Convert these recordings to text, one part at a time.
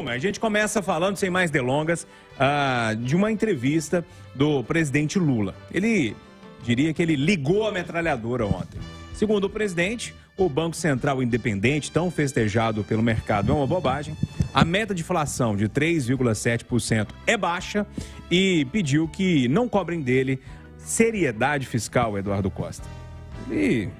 a gente começa falando, sem mais delongas, de uma entrevista do presidente Lula. Ele diria que ele ligou a metralhadora ontem. Segundo o presidente, o Banco Central independente, tão festejado pelo mercado, é uma bobagem. A meta de inflação de 3,7% é baixa e pediu que não cobrem dele seriedade fiscal, Eduardo Costa. Ele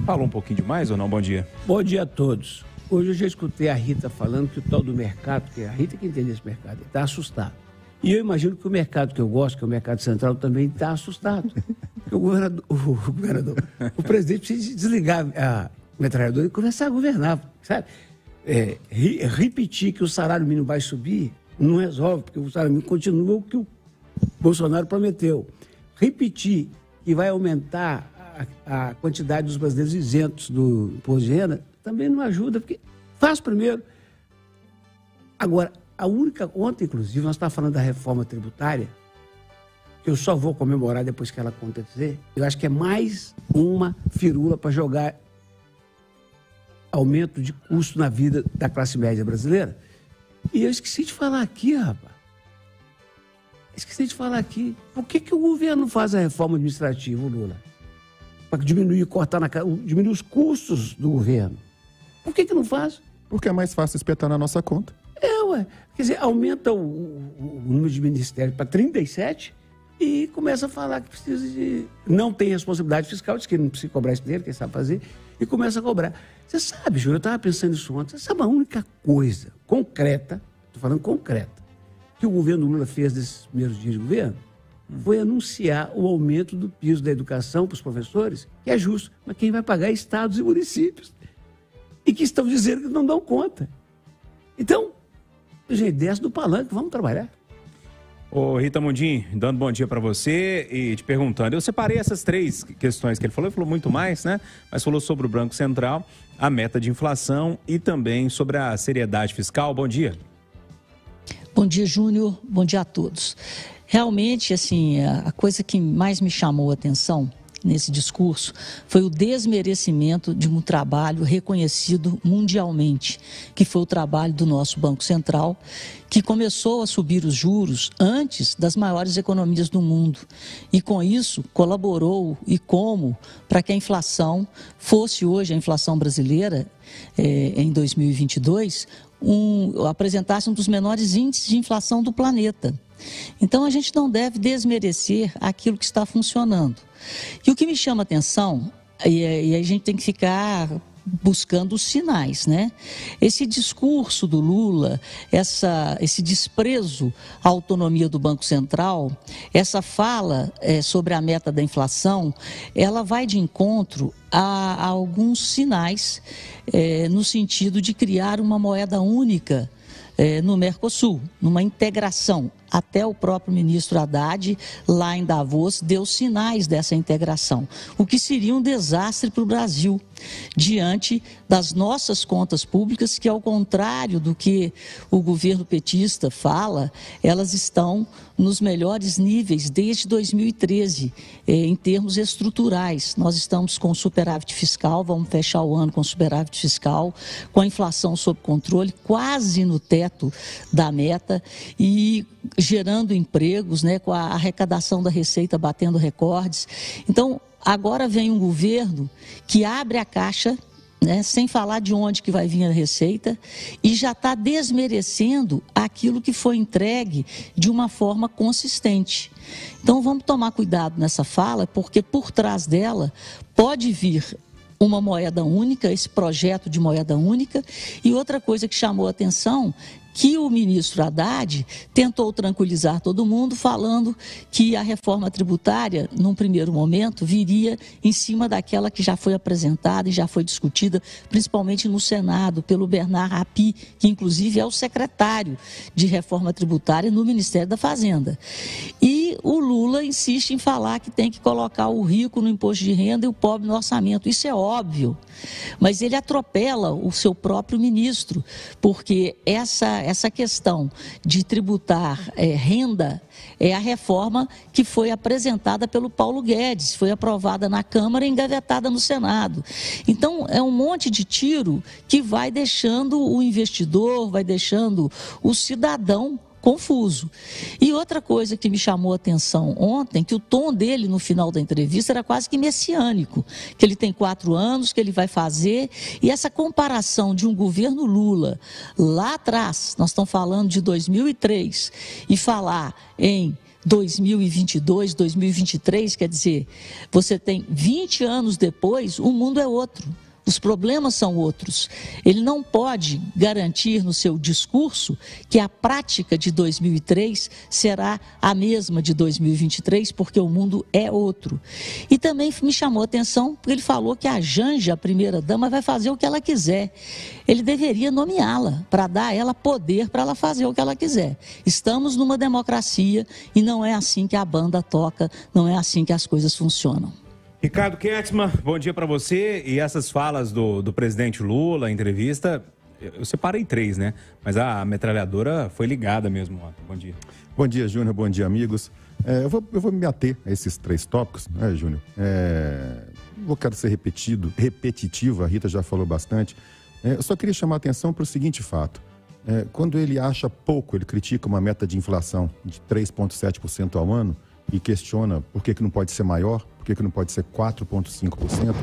falou um pouquinho demais ou não? Bom dia. Bom dia a todos. Hoje eu já escutei a Rita falando que o tal do mercado, que a Rita que entende esse mercado, está assustado. E eu imagino que o mercado que eu gosto, que é o mercado central, também está assustado. O presidente precisa desligar a metralhadora e começar a governar, sabe? Repetir que o salário mínimo vai subir não resolve, porque o salário mínimo continua o que o Bolsonaro prometeu. Repetir que vai aumentar a quantidade dos brasileiros isentos do imposto de renda também não ajuda, porque faz primeiro. Agora, ontem, inclusive, nós estávamos falando da reforma tributária, que eu só vou comemorar depois que ela acontecer. Eu acho que é mais uma firula para jogar aumento de custo na vida da classe média brasileira. E eu esqueci de falar aqui, rapaz. Por que o governo não faz a reforma administrativa, Lula? Para diminuir, diminuir os custos do governo. Por que não faz? Porque é mais fácil espetar na nossa conta. Quer dizer, aumenta o número de ministérios para 37 e começa a falar que precisa de... Não tem responsabilidade fiscal, diz que não precisa cobrar esse dinheiro, quem sabe fazer, e começa a cobrar. Você sabe, Júlio, eu estava pensando nisso ontem, você sabe a única coisa concreta, estou falando concreta, que o governo Lula fez nesses primeiros dias de governo, foi anunciar o aumento do piso da educação para os professores, que é justo, mas quem vai pagar é estados e municípios, e que estão dizendo que não dão conta. Então, gente, desce do palanque, vamos trabalhar. Ô Rita Mundim, dando bom dia para você e te perguntando, eu separei essas três questões que ele falou muito mais, né? Mas falou sobre o Banco Central, a meta de inflação e também sobre a seriedade fiscal. Bom dia. Bom dia, Júnior. Bom dia a todos. Realmente, assim, a coisa que mais me chamou a atenção nesse discurso foi o desmerecimento de um trabalho reconhecido mundialmente, que foi o trabalho do nosso Banco Central, que começou a subir os juros antes das maiores economias do mundo e com isso colaborou para que a inflação fosse hoje, a inflação brasileira em 2022, apresentasse um dos menores índices de inflação do planeta. Então a gente não deve desmerecer aquilo que está funcionando. E o que me chama a atenção, e a gente tem que ficar buscando os sinais, né? Esse discurso do Lula, esse desprezo à autonomia do Banco Central, essa fala sobre a meta da inflação, ela vai de encontro a alguns sinais no sentido de criar uma moeda única no Mercosul, numa integração. Até o próprio ministro Haddad, lá em Davos, deu sinais dessa integração, o que seria um desastre para o Brasil, diante das nossas contas públicas, que, ao contrário do que o governo petista fala, elas estão nos melhores níveis desde 2013, em termos estruturais. Nós estamos com superávit fiscal, vamos fechar o ano com superávit fiscal, com a inflação sob controle, quase no teto da meta e gerando empregos, né, com a arrecadação da Receita batendo recordes. Então, agora vem um governo que abre a caixa, né, sem falar de onde que vai vir a receita, e já está desmerecendo aquilo que foi entregue de uma forma consistente. Então vamos tomar cuidado nessa fala, porque por trás dela pode vir uma moeda única, esse projeto de moeda única, e outra coisa que chamou a atenção, que o ministro Haddad tentou tranquilizar todo mundo, falando que a reforma tributária, num primeiro momento, viria em cima daquela que já foi apresentada e já foi discutida, principalmente no Senado, pelo Bernard Rappi, que inclusive é o secretário de reforma tributária no Ministério da Fazenda. E o Lula insiste em falar que tem que colocar o rico no imposto de renda e o pobre no orçamento. Isso é óbvio, mas ele atropela o seu próprio ministro, porque essa questão de tributar renda é a reforma que foi apresentada pelo Paulo Guedes, foi aprovada na Câmara e engavetada no Senado. Então, é um monte de tiro que vai deixando o investidor, vai deixando o cidadão confuso. E outra coisa que me chamou a atenção ontem, que o tom dele no final da entrevista era quase que messiânico, que ele tem 4 anos, que ele vai fazer, e essa comparação de um governo Lula lá atrás, nós estamos falando de 2003, e falar em 2022, 2023, quer dizer, você tem 20 anos depois, o mundo é outro. Os problemas são outros. Ele não pode garantir no seu discurso que a prática de 2003 será a mesma de 2023, porque o mundo é outro. E também me chamou a atenção porque ele falou que a Janja, a primeira-dama, vai fazer o que ela quiser. Ele deveria nomeá-la para dar a ela poder para ela fazer o que ela quiser. Estamos numa democracia e não é assim que a banda toca, não é assim que as coisas funcionam. Ricardo Kertzmann, bom dia para você. E essas falas do presidente Lula, a entrevista, eu separei 3, né? Mas a metralhadora foi ligada mesmo ontem. Bom dia. Bom dia, Júnior. Bom dia, amigos. Eu vou me ater a esses 3 tópicos, né, Júnior? Não quero ser repetitivo, a Rita já falou bastante. Eu só queria chamar a atenção para o seguinte fato. Quando ele acha pouco, ele critica uma meta de inflação de 3,7% ao ano e questiona por que não pode ser maior, por que não pode ser 4,5%.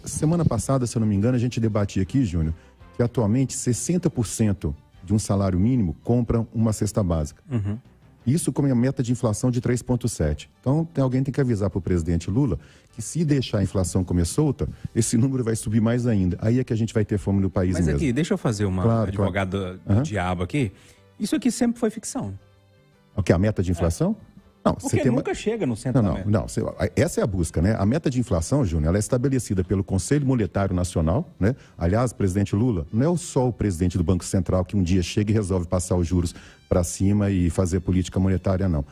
Semana passada, se eu não me engano, a gente debatia aqui, Júnior, que atualmente 60% de um salário mínimo compram uma cesta básica. Uhum. Isso com a meta de inflação de 3,7%. Então, alguém tem que avisar para o presidente Lula que se deixar a inflação comer solta, esse número vai subir mais ainda. Aí é que a gente vai ter fome no país mesmo. Mas aqui, deixa eu fazer uma advogada do diabo aqui. Isso aqui sempre foi ficção. O que? A meta de inflação? Não, porque nunca chega no centro da meta. Não, essa é a busca, né? A meta de inflação, Júnior, ela é estabelecida pelo Conselho Monetário Nacional, né? Aliás, presidente Lula, não é só o presidente do Banco Central que um dia chega e resolve passar os juros para cima e fazer política monetária, não.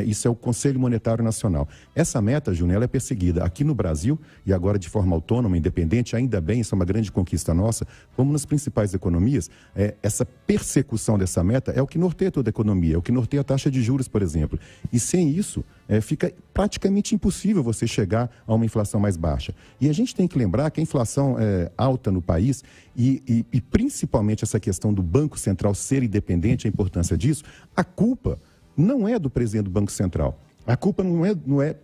Isso é o Conselho Monetário Nacional. Essa meta, Júnior, ela é perseguida aqui no Brasil e agora de forma autônoma, independente, ainda bem, isso é uma grande conquista nossa, como nas principais economias, essa persecução dessa meta é o que norteia toda a economia, é o que norteia a taxa de juros, por exemplo. E sem isso, fica praticamente impossível você chegar a uma inflação mais baixa. E a gente tem que lembrar que a inflação alta no país e principalmente essa questão do Banco Central ser independente, a importância disso, a culpa não é do presidente do Banco Central. A culpa não é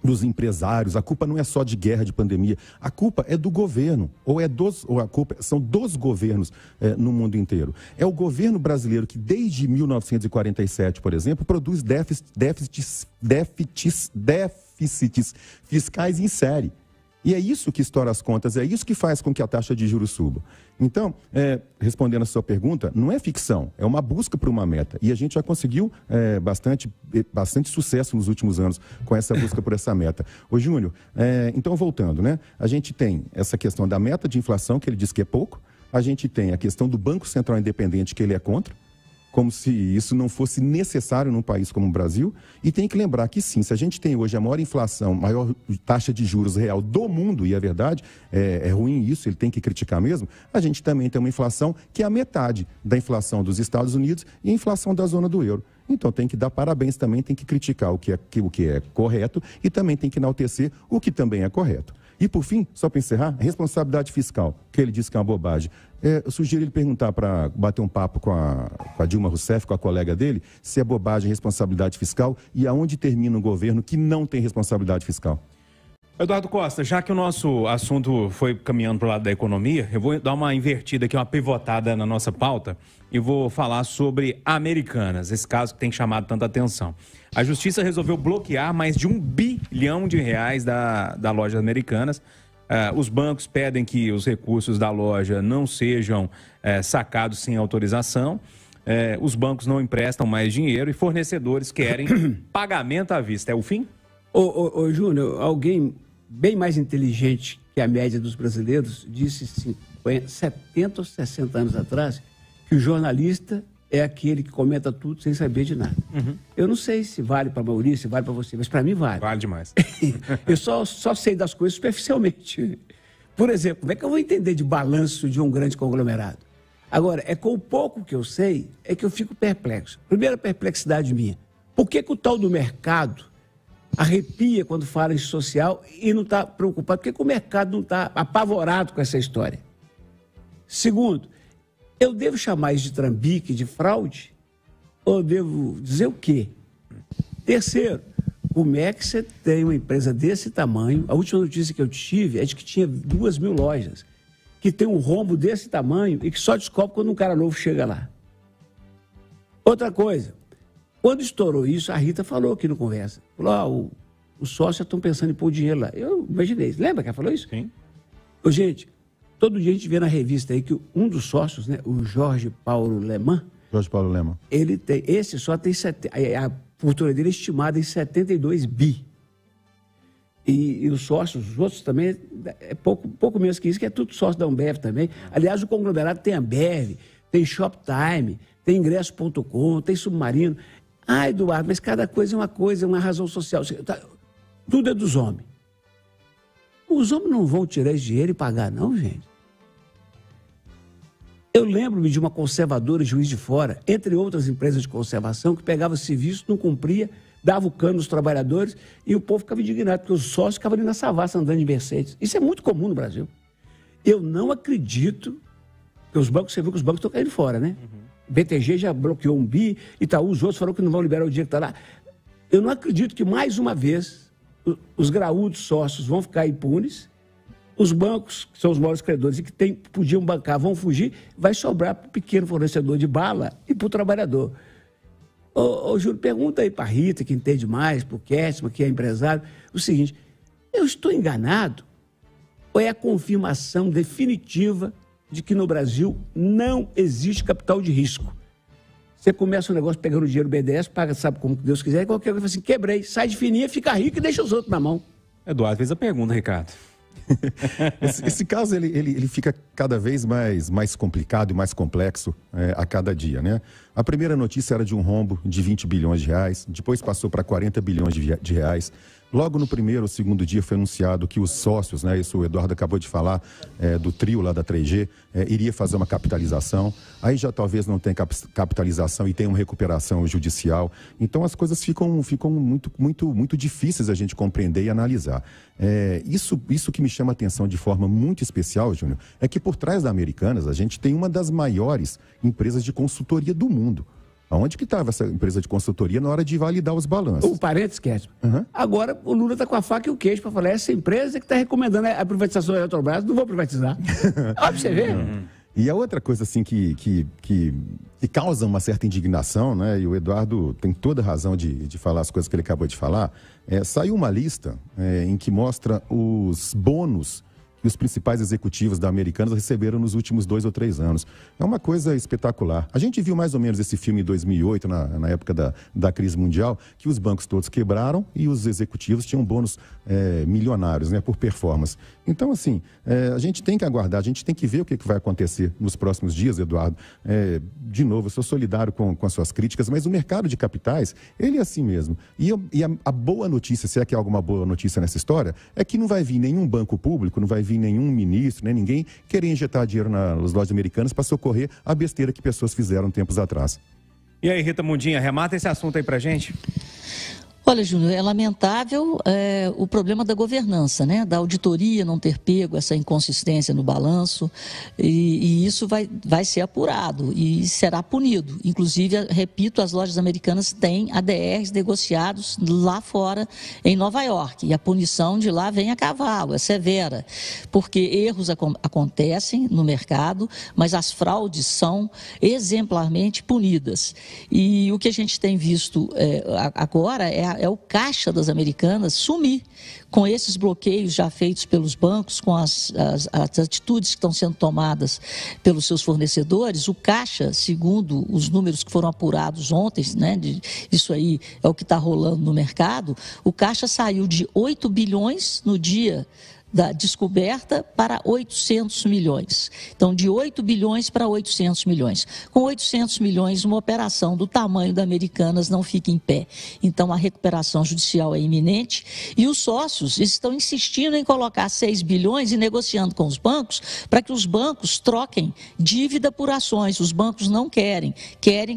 dos empresários, a culpa não é só de guerra, de pandemia. A culpa é do governo, ou a culpa são dos governos no mundo inteiro. É o governo brasileiro que, desde 1947, por exemplo, produz déficits fiscais em série. E é isso que estoura as contas, é isso que faz com que a taxa de juros suba. Então, respondendo a sua pergunta, não é ficção, é uma busca por uma meta. E a gente já conseguiu bastante sucesso nos últimos anos com essa busca por essa meta. Ô, Júnior, então voltando, né? A gente tem essa questão da meta de inflação, que ele diz que é pouco. A gente tem a questão do Banco Central Independente, que ele é contra, como se isso não fosse necessário num país como o Brasil. E tem que lembrar que sim, se a gente tem hoje a maior inflação, maior taxa de juros real do mundo, e é verdade, é ruim isso, ele tem que criticar mesmo, a gente também tem uma inflação que é a metade da inflação dos Estados Unidos e a inflação da zona do euro. Então tem que dar parabéns também, tem que criticar o que é correto e também tem que enaltecer o que também é correto. E por fim, só para encerrar, responsabilidade fiscal, que ele disse que é uma bobagem. Eu sugiro ele perguntar para bater um papo com a Dilma Rousseff, com a colega dele, se é bobagem responsabilidade fiscal e aonde termina um governo que não tem responsabilidade fiscal. Eduardo Costa, já que o nosso assunto foi caminhando para o lado da economia, eu vou dar uma invertida aqui, uma pivotada na nossa pauta e vou falar sobre Americanas, esse caso que tem chamado tanta atenção. A Justiça resolveu bloquear mais de R$1 bilhão da loja Americanas. Os bancos pedem que os recursos da loja não sejam sacados sem autorização. Os bancos não emprestam mais dinheiro e fornecedores querem pagamento à vista. É o fim? Ô Júnior, alguém bem mais inteligente que a média dos brasileiros disse 70 ou 60 anos atrás que o jornalista é aquele que comenta tudo sem saber de nada. Eu não sei se vale para a maioria, se vale para você, mas para mim vale. Vale demais. Eu só sei das coisas superficialmente. Por exemplo, como é que eu vou entender de balanço de um grande conglomerado? Agora, é com o pouco que eu sei, é que eu fico perplexo. Primeira perplexidade minha, por que o tal do mercado arrepia quando fala em social e não está preocupado? Por que o mercado não está apavorado com essa história? Segundo, eu devo chamar isso de trambique, de fraude? Ou devo dizer o quê? Terceiro, como é que você tem uma empresa desse tamanho? A última notícia que eu tive é de que tinha 2.000 lojas, que tem um rombo desse tamanho e que só descobre quando um cara novo chega lá. Outra coisa, quando estourou isso, a Rita falou aqui no Conversa. Falou, os sócios estão pensando em pôr dinheiro lá. Eu imaginei. Lembra que ela falou isso? Sim. Gente, todo dia a gente vê na revista aí que um dos sócios, né, o Jorge Paulo Lemann, ele tem, esse só tem, a fortuna dele é estimada em 72 bi. E os sócios, os outros também, é pouco menos que isso, que é tudo sócio da Ambev também. Aliás, o conglomerado tem Ambev, tem Shoptime, tem Ingresso.com, tem Submarino. Eduardo, mas cada coisa é uma razão social. Tudo é dos homens. Os homens não vão tirar esse dinheiro e pagar, não, gente. Eu lembro-me de uma conservadora Juiz de Fora, entre outras empresas de conservação, que pegava serviço, não cumpria, dava o cano aos trabalhadores e o povo ficava indignado, porque os sócios ficavam ali na savassa andando de Mercedes. Isso é muito comum no Brasil. Eu não acredito que os bancos, você viu que os bancos estão caindo fora, né? BTG já bloqueou 1 bi, Itaú, os outros falaram que não vão liberar o dinheiro que está lá. Eu não acredito que, mais uma vez, os graúdos sócios vão ficar impunes, os bancos, que são os maiores credores e que podiam bancar, vão fugir, vai sobrar para o pequeno fornecedor de bala e para o trabalhador. Júlio, pergunta aí para a Rita, que entende mais, para o Késsima, que é empresário, o seguinte, eu estou enganado ou é a confirmação definitiva de que no Brasil não existe capital de risco? Você começa um negócio pegando dinheiro BDS, paga, sabe como Deus quiser, e qualquer coisa fala assim, quebrei, sai de fininha, fica rico e deixa os outros na mão. Eduardo fez a pergunta, Ricardo. Esse caso ele fica cada vez mais complicado e mais complexo a cada dia, né? A primeira notícia era de um rombo de 20 bilhões de reais, depois passou para 40 bilhões de reais. Logo no primeiro ou segundo dia foi anunciado que os sócios, né, isso o Eduardo acabou de falar, do trio lá da 3G, iria fazer uma capitalização. Aí já talvez não tenha capitalização e tenha uma recuperação judicial. Então as coisas ficam muito difíceis a gente compreender e analisar. Isso que me chama a atenção de forma muito especial, Júnior, é que por trás da Americanas a gente tem uma das maiores empresas de consultoria do mundo. Aonde que estava essa empresa de consultoria na hora de validar os balanços? O parênteses, Késsima. Agora o Lula está com a faca e o queijo para falar, essa empresa que está recomendando a privatização da Eletrobras, não vou privatizar. Olha para você ver. E a outra coisa assim que causa uma certa indignação, né? E o Eduardo tem toda a razão de falar as coisas que ele acabou de falar, saiu uma lista em que mostra os bônus que os principais executivos da Americanas receberam nos últimos 2 ou 3 anos. É uma coisa espetacular. A gente viu mais ou menos esse filme em 2008, na época da crise mundial, que os bancos todos quebraram e os executivos tinham bônus milionários, né, por performance. Então, assim, a gente tem que aguardar, a gente tem que ver o que vai acontecer nos próximos dias, Eduardo. De novo, eu sou solidário com as suas críticas, mas o mercado de capitais, ele é assim mesmo. E a boa notícia, se é que há alguma boa notícia nessa história, é que não vai vir nenhum banco público, não vai vir nenhum ministro, nem ninguém querer injetar dinheiro nas lojas americanas para socorrer a besteira que pessoas fizeram tempos atrás. E aí, Rita Mundinha, remata esse assunto aí pra gente. Olha, Júnior, é lamentável o problema da governança, né? Da auditoria não ter pego essa inconsistência no balanço e isso vai ser apurado e será punido. Inclusive, repito, as lojas americanas têm ADRs negociados lá fora, em Nova York, e a punição de lá vem a cavalo, é severa, porque erros acontecem no mercado, mas as fraudes são exemplarmente punidas. E o que a gente tem visto agora é o caixa das americanas sumir com esses bloqueios já feitos pelos bancos, com as atitudes que estão sendo tomadas pelos seus fornecedores. O caixa, segundo os números que foram apurados ontem, né, isso aí é o que está rolando no mercado, o caixa saiu de 8 bilhões no dia da descoberta para 800 milhões. Então, de 8 bilhões para 800 milhões. Com 800 milhões, uma operação do tamanho da Americanas não fica em pé. Então, a recuperação judicial é iminente e os sócios estão insistindo em colocar 6 bilhões e negociando com os bancos para que os bancos troquem dívida por ações. Os bancos não querem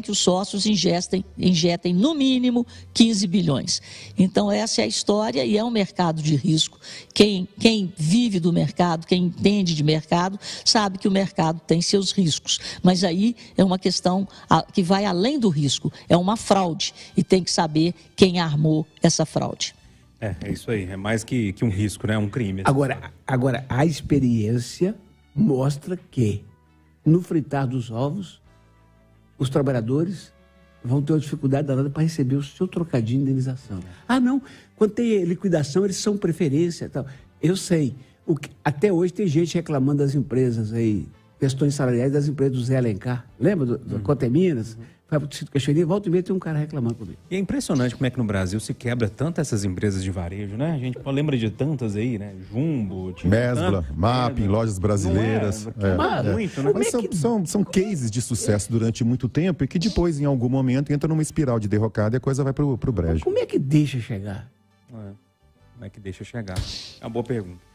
que os sócios injetem no mínimo 15 bilhões. Então, essa é a história e é um mercado de risco. Quem vive do mercado, quem entende de mercado, sabe que o mercado tem seus riscos. Mas aí é uma questão que vai além do risco, é uma fraude e tem que saber quem armou essa fraude. É isso aí, é mais que um risco, né? É um crime. Agora, a experiência mostra que no fritar dos ovos, os trabalhadores vão ter uma dificuldade danada para receber o seu trocadinho de indenização. Ah, não, quando tem liquidação, eles são preferência e tal. Eu sei. Até hoje tem gente reclamando das empresas aí, questões salariais das empresas do Zé Alencar. Lembra do Conta Minas? Vai pro Cito Cachoeirinha, volta e meia tem um cara reclamando comigo. E é impressionante como é que no Brasil se quebra tanto essas empresas de varejo, né? A gente lembra de tantas aí, né? Jumbo, Mesbla, Mapping, lojas brasileiras. Muito, né? Mas são cases de sucesso durante muito tempo e que depois, em algum momento, entra numa espiral de derrocada e a coisa vai pro brejo. Como é que deixa chegar? Como é que deixa chegar? É uma boa pergunta.